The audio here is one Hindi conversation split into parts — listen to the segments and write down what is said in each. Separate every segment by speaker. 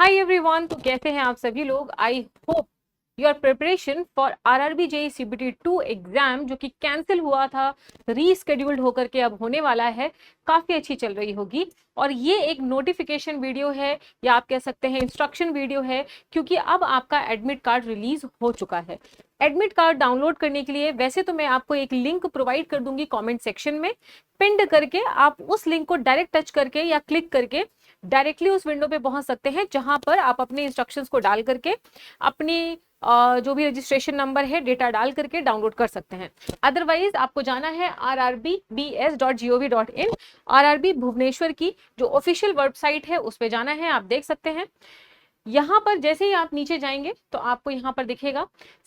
Speaker 1: हाय एवरीवन, तो कैसे हैं आप सभी लोग। I hope your preparation for RRB JE CBT 2 exam जो कि कैंसिल हुआ था, रीस्केड्यूल्ड होकर के अब होने वाला है, काफी अच्छी चल रही होगी। और ये एक नोटिफिकेशन वीडियो है या आप कह सकते हैं इंस्ट्रक्शन वीडियो है, क्योंकि अब आपका एडमिट कार्ड रिलीज हो चुका है। एडमिट कार्ड डाउनलोड करने के लिए वैसे तो मैं आपको एक लिंक प्रोवाइड कर दूंगी कमेंट सेक्शन में, पिंड करके आप उस लिंक को डायरेक्ट टच करके या क्लिक करके डायरेक्टली उस विंडो पे पहुंच सकते हैं, जहां पर आप अपने इंस्ट्रक्शंस को डाल करके अपनी जो भी रजिस्ट्रेशन नंबर है डेटा डाल करके डाउनलोड कर सकते हैं। अदरवाइज आपको जाना है rrbs.gov.in, आरआरबी भुवनेश्वर की जो ऑफिशियल वेबसाइट है उस पे जाना है। आप देख सकते हैं यहाँ पर जैसे ही आप नीचे जाएंगे तो आपको यहाँ पर दिखेगा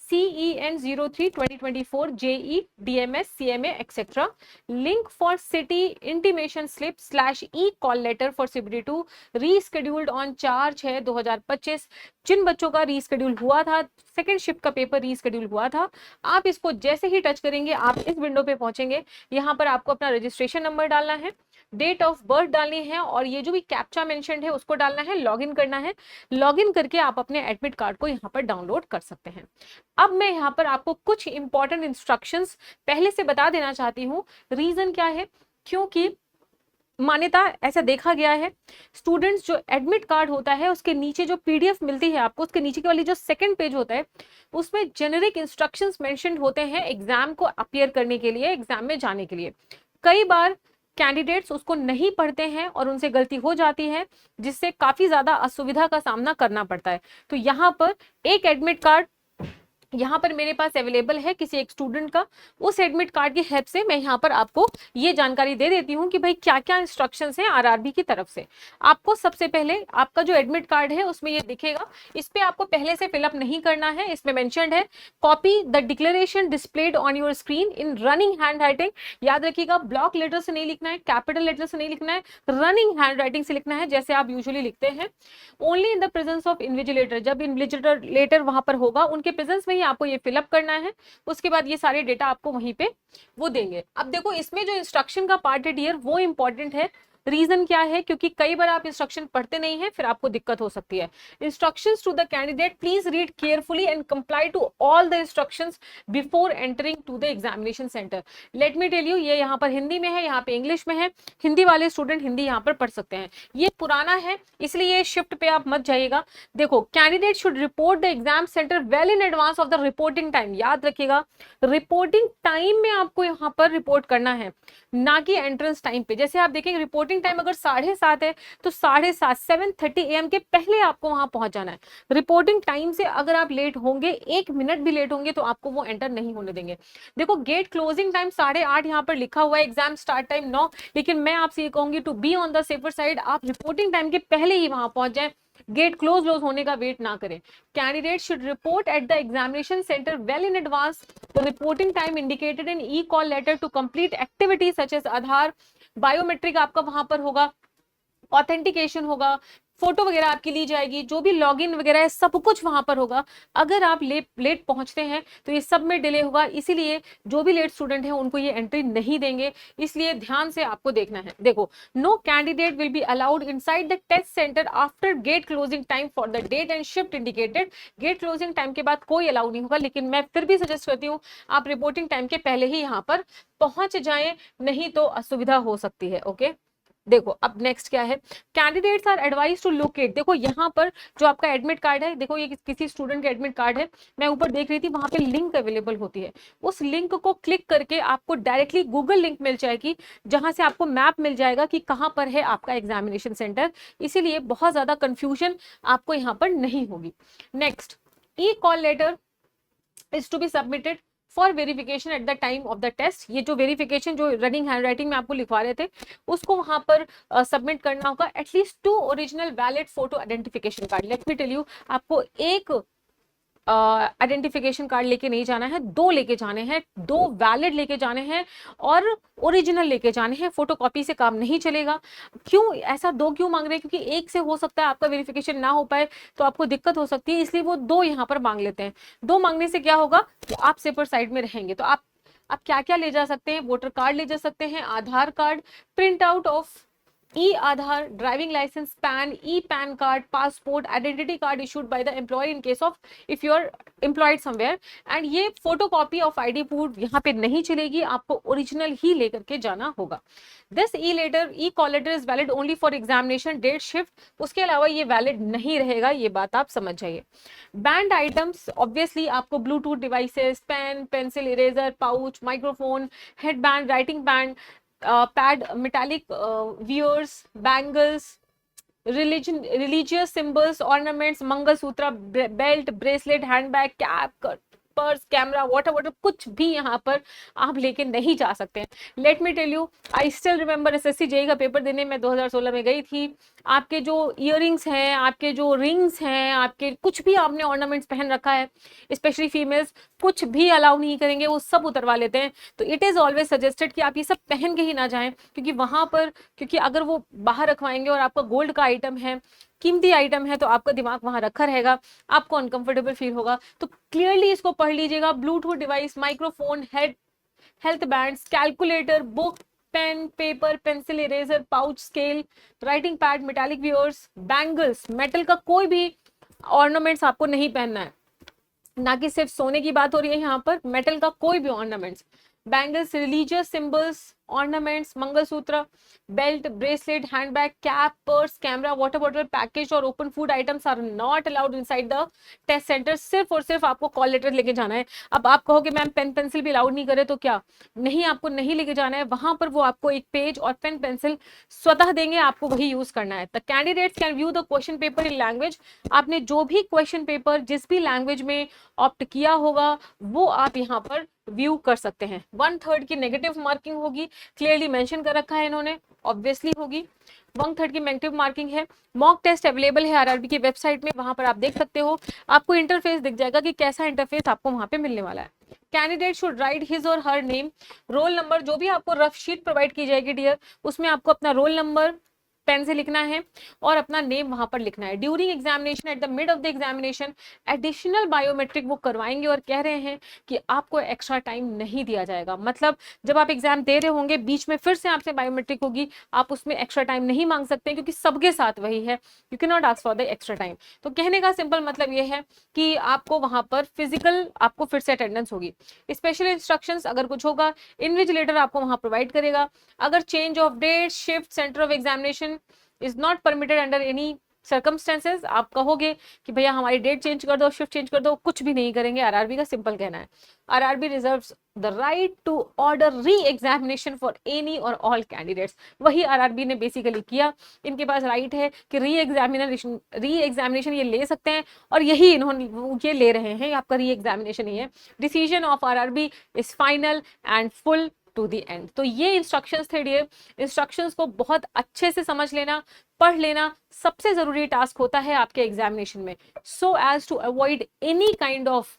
Speaker 1: CEN03 2024 JE DMS CMA etcetera link for city intimation slip / call letter for CBT2 rescheduled on 4/6/2025। जिन बच्चों का रीस्केड्यूल हुआ था, सेकेंड शिफ्ट का पेपर रीस्केड्यूल हुआ था, आप इसको जैसे ही टच करेंगे आप इस विंडो पे पहुंचेंगे। यहाँ पर आपको अपना रजिस्ट्रेशन नंबर डालना है, डेट ऑफ बर्थ डालनी है और ये जो भी कैप्चा मेंशन्ड है उसको डालना है, लॉगिन करना है। लॉगिन करके आप अपने एडमिट कार्ड को यहाँ पर डाउनलोड कर सकते हैं। अब मैं यहाँ पर आपको कुछ इंपॉर्टेंट इंस्ट्रक्शंस पहले से बता देना चाहती हूँ। रीजन क्या है, क्योंकि मान्यता ऐसा देखा गया है, स्टूडेंट्स जो एडमिट कार्ड होता है उसके नीचे जो पीडीएफ मिलती है आपको, उसके नीचे के वाली जो सेकंड पेज होता है उसमें जेनेरिक इंस्ट्रक्शंस मेंशन्ड होते हैं एग्जाम को अपीयर करने के लिए, एग्जाम में जाने के लिए। कई बार कैंडिडेट्स उसको नहीं पढ़ते हैं और उनसे गलती हो जाती है, जिससे काफी ज्यादा असुविधा का सामना करना पड़ता है। तो यहाँ पर एक एडमिट कार्ड यहाँ पर मेरे पास अवेलेबल है किसी एक स्टूडेंट का, उस एडमिट कार्ड की हेल्प से मैं यहाँ पर आपको ये जानकारी दे देती हूँ कि भाई क्या क्या इंस्ट्रक्शंस हैं आरआरबी की तरफ से। आपको सबसे पहले आपका जो एडमिट कार्ड है उसमें ये दिखेगा, इस पे आपको पहले से फिलअप नहीं करना है। इसमें मेंशन्ड है copy the declaration displayed on your screen in running hand writing. याद रखिएगा, ब्लॉक लेटर से नहीं लिखना है, कैपिटल लेटर से नहीं लिखना है, रनिंग हैंड राइटिंग से लिखना है जैसे आप यूजुअली लिखते हैं। Only in the presence of invigilator, जब इन्विजिलेटर वहां पर होगा उनके प्रेजेंस में ही आपको ये फिलअप करना है। उसके बाद ये सारे डेटा आपको वहीं पे वो देंगे। अब देखो इसमें जो इंस्ट्रक्शन का पार्ट है डियर, वो इंपॉर्टेंट है। रीजन क्या है, क्योंकि कई बार आप इंस्ट्रक्शन पढ़ते नहीं है, फिर आपको दिक्कत हो सकती है। Instructions to the candidate, please read carefully and comply to all the instructions before entering to the examination centre. Let me tell you, ये यहाँ पर हिंदी में है, यहाँ पे इंग्लिश में है। हिंदी वाले स्टूडेंट हिंदी यहाँ पर पढ़ सकते हैं। ये पुराना है इसलिए शिफ्ट पे आप मत जाइएगा। देखो, candidate should report the exam centre well in advance of the reporting time. याद रखिएगा, रिपोर्टिंग टाइम में आपको यहाँ पर रिपोर्ट करना है, ना कि एंट्रेंस टाइम पे। जैसे आप देखेंगे रिपोर्टिंग टाइम अगर 7:30 है तो 7:30 7:30 AM के पहले आपको वहां पहुंच जाना है। रिपोर्टिंग टाइम से अगर आप लेट होंगे, 1 मिनट भी लेट होंगे, तो आपको वो एंटर नहीं होने देंगे। देखो, गेट क्लोजिंग टाइम 8:30 यहाँ पर लिखा हुआ है, एग्जाम स्टार्ट टाइम 9, लेकिन मैं आपसे ये कहूंगी to be on the safer side, आप रिपोर्टिंग टाइम के पहले ही वहां पहुंच जाए, गेट क्लोज होने का वेट ना करें। Candidate should report at the examination centre well in advance the reporting time indicated in e call letter to complete activity such as Aadhaar, biometric आपका वहां पर होगा, ऑथेंटिकेशन होगा, फोटो वगैरह आपकी ली जाएगी, जो भी लॉगिन वगैरह है सब कुछ वहां पर होगा। अगर आप लेट पहुंचते हैं तो ये सब में डिले होगा, इसीलिए जो भी लेट स्टूडेंट है उनको ये एंट्री नहीं देंगे, इसलिए ध्यान से आपको देखना है। देखो, no candidate will be allowed inside the test centre after gate closing time for the date and shift indicated. Gate closing time के बाद कोई अलाउ नहीं होगा, लेकिन मैं फिर भी सजेस्ट करती हूँ आप रिपोर्टिंग टाइम के पहले ही यहाँ पर पहुंच जाए, नहीं तो असुविधा हो सकती है। ओके, देखो अब नेक्स्ट क्या है, candidates are advise to locate. देखो यहाँ पर जो आपका एडमिट कार्ड है, देखो ये किसी स्टूडेंट का एडमिट कार्ड है, मैं ऊपर देख रही थी वहां पे लिंक अवेलेबल होती है, उस लिंक को क्लिक करके आपको डायरेक्टली गूगल लिंक मिल जाएगी, जहां से आपको मैप मिल जाएगा कि कहाँ पर है आपका एग्जामिनेशन सेंटर, इसीलिए बहुत ज्यादा कंफ्यूजन आपको यहाँ पर नहीं होगी। Next, e call letter is to be submitted for verification at the time of the test. ये जो वेरिफिकेशन जो रनिंग हैंड राइटिंग में आपको लिखवा रहे थे उसको वहां पर सबमिट करना होगा। At least 2 original valid photo identification card. Let me tell you, आपको एक आइडेंटिफिकेशन कार्ड लेके नहीं जाना है, 2 लेके जाने हैं, 2 वैलिड लेके जाने हैं और ओरिजिनल लेके जाने हैं। फोटोकॉपी से काम नहीं चलेगा। क्यों ऐसा 2 क्यों मांग रहे हैं, क्योंकि एक से हो सकता है आपका वेरिफिकेशन ना हो पाए तो आपको दिक्कत हो सकती है, इसलिए वो 2 यहाँ पर मांग लेते हैं। 2 मांगने से क्या होगा, तो आप सेफर साइड में रहेंगे। तो आप क्या क्या ले जा सकते हैं, वोटर कार्ड ले जा सकते हैं, Aadhaar card, print out of e Aadhaar, driving licence, PAN, e PAN card, passport, identity card issued by the employer in case of if you are employed somewhere. And ये photo copy of ID proof यहाँ पे नहीं चलेगी, आपको ओरिजिनल ही लेकर के जाना होगा। This e letter, e call letter is valid only for examination date shift, उसके अलावा ये वैलिड नहीं रहेगा, ये बात आप समझ जाइए। बैंड आइटम्स, ऑब्वियसली आपको Bluetooth devices, pen, pencil, eraser, pouch, microphone, head band, writing band, pad, metallic wears, bangles, religious symbols, ornaments, mangalsutra, belt, bracelet, handbag, cap, purse, camera, water कुछ भी यहाँ पर आप लेके नहीं जा सकते हैं। Let me tell you, I still remember SSC JE का पेपर देने में 2016 में गई थी। आपके जो इयरिंग्स हैं, आपके जो रिंग्स हैं, आपके कुछ भी आपने ऑर्नामेंट्स पहन रखा है, स्पेशली फीमेल्स, कुछ भी अलाउ नहीं करेंगे, वो सब उतरवा लेते हैं। तो इट इज ऑलवेज सजेस्टेड कि आप ये सब पहन के ही ना जाएं, क्योंकि वहां पर, क्योंकि अगर वो बाहर रखवाएंगे और आपका गोल्ड का आइटम है, कीमती आइटम है, तो आपका दिमाग वहां रखा रहेगा, आपको अनकंफर्टेबल फील होगा। तो क्लियरली इसको पढ़ लीजिएगा। Bluetooth device, microphone, health bands, calculator, book, pen, paper, pencil, eraser, pouch, scale, writing pad, metallic viewers, bangles, metal का कोई भी ऑर्नामेंट्स आपको नहीं पहनना है, ना कि सिर्फ सोने की बात हो रही है यहाँ पर, मेटल का कोई भी ornaments, bangles, religious symbols, ornaments, mangalsutra, belt, bracelet, handbag, cap, purse, camera, water bottle, package और open food items are not allowed inside the test centre. सिर्फ और सिर्फ आपको कॉल लेटर लेके जाना है। अब आप कहोगे मैम पेन पेंसिल भी अलाउड नहीं करे तो क्या? नहीं, आपको नहीं लेके जाना है, वहां पर वो आपको एक पेज और पेन पेंसिल स्वतः देंगे, आपको वही यूज करना है। The candidates can view the question paper in language, आपने जो भी क्वेश्चन पेपर जिस भी लैंग्वेज में ऑप्ट किया होगा वो आप यहाँ पर व्यू कर सकते हैं। 1/3 की नेगेटिव मार्किंग होगी, क्लियरली मेंशन कर रखा है इन्होंने, ऑब्वियसली होगी। 1/3 की नेगेटिव मार्किंग है। मॉक टेस्ट अवेलेबल है आरआरबी की वेबसाइट में, वहां पर आप देख सकते हो, आपको इंटरफेस दिख जाएगा कि कैसा इंटरफेस आपको वहां पे मिलने वाला है। कैंडिडेट शुड राइट हिज और हर नेम, रोल नंबर, जो भी आपको रफ शीट प्रोवाइड की जाएगी डियर, उसमें आपको अपना रोल नंबर पेन से लिखना है और अपना नेम वहां पर लिखना है। During examination, at the mid of the examination, additional biometric वो करवाएंगे और कह रहे हैं कि आपको एक्स्ट्रा टाइम नहीं दिया जाएगा। मतलब जब आप एग्जाम दे रहे होंगे, बीच में फिर से आपसे बायोमेट्रिक होगी, आप उसमें एक्स्ट्रा टाइम नहीं मांग सकते, क्योंकि सबके साथ वही है, you can not ask for the extra time. तो कहने का सिंपल मतलब ये है कि आपको वहां पर फिजिकल, आपको फिर से अटेंडेंस होगी। स्पेशल इंस्ट्रक्शंस अगर कुछ होगा, इन्विजिलेटर आपको वहां प्रोवाइड करेगा। अगर change of date, shift, centre of examination is not permitted under any circumstances, आप कहोगे कि भैया हमारी डेट चेंज कर दो, शिफ्ट चेंज कर दो, कुछ भी नहीं करेंगे। आरआरबी का सिंपल कहना है, RRB reserves the right to order re examination for any or all candidates. वही आरआरबी ने बेसिकली किया, इनके पास राइट है कि री एग्जामिनेशन ये ले सकते हैं, और यही इन्होंने ये ले रहे हैं, आपका री एग्जामिनेशन ही है। Decision of RRB is final and full to the end. तो ये इंस्ट्रक्शंस थे डियर, इंस्ट्रक्शंस को बहुत अच्छे से समझ लेना, पढ़ लेना, सबसे जरूरी टास्क होता है आपके एग्जामिनेशन में, so as to avoid any kind of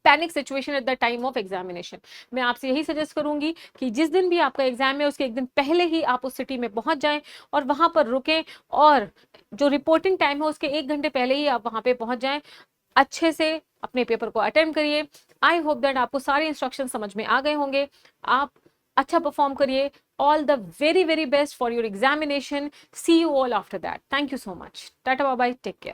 Speaker 1: panic situation at the time of examination. मैं आपसे यही सजेस्ट करूंगी कि जिस दिन भी आपका एग्जाम है उसके एक दिन पहले ही आप उस सिटी में पहुंच जाएं और वहां पर रुकें, और जो रिपोर्टिंग टाइम है उसके 1 घंटे पहले ही आप वहां पे पहुंच जाएं। अच्छे से अपने पेपर को अटेम्प्ट करिए। आई होप दैट आपको सारे इंस्ट्रक्शन समझ में आ गए होंगे, आप अच्छा परफॉर्म करिए। All the very very best for your examination. See you all after that. Thank you so much. Tata bye bye, take care.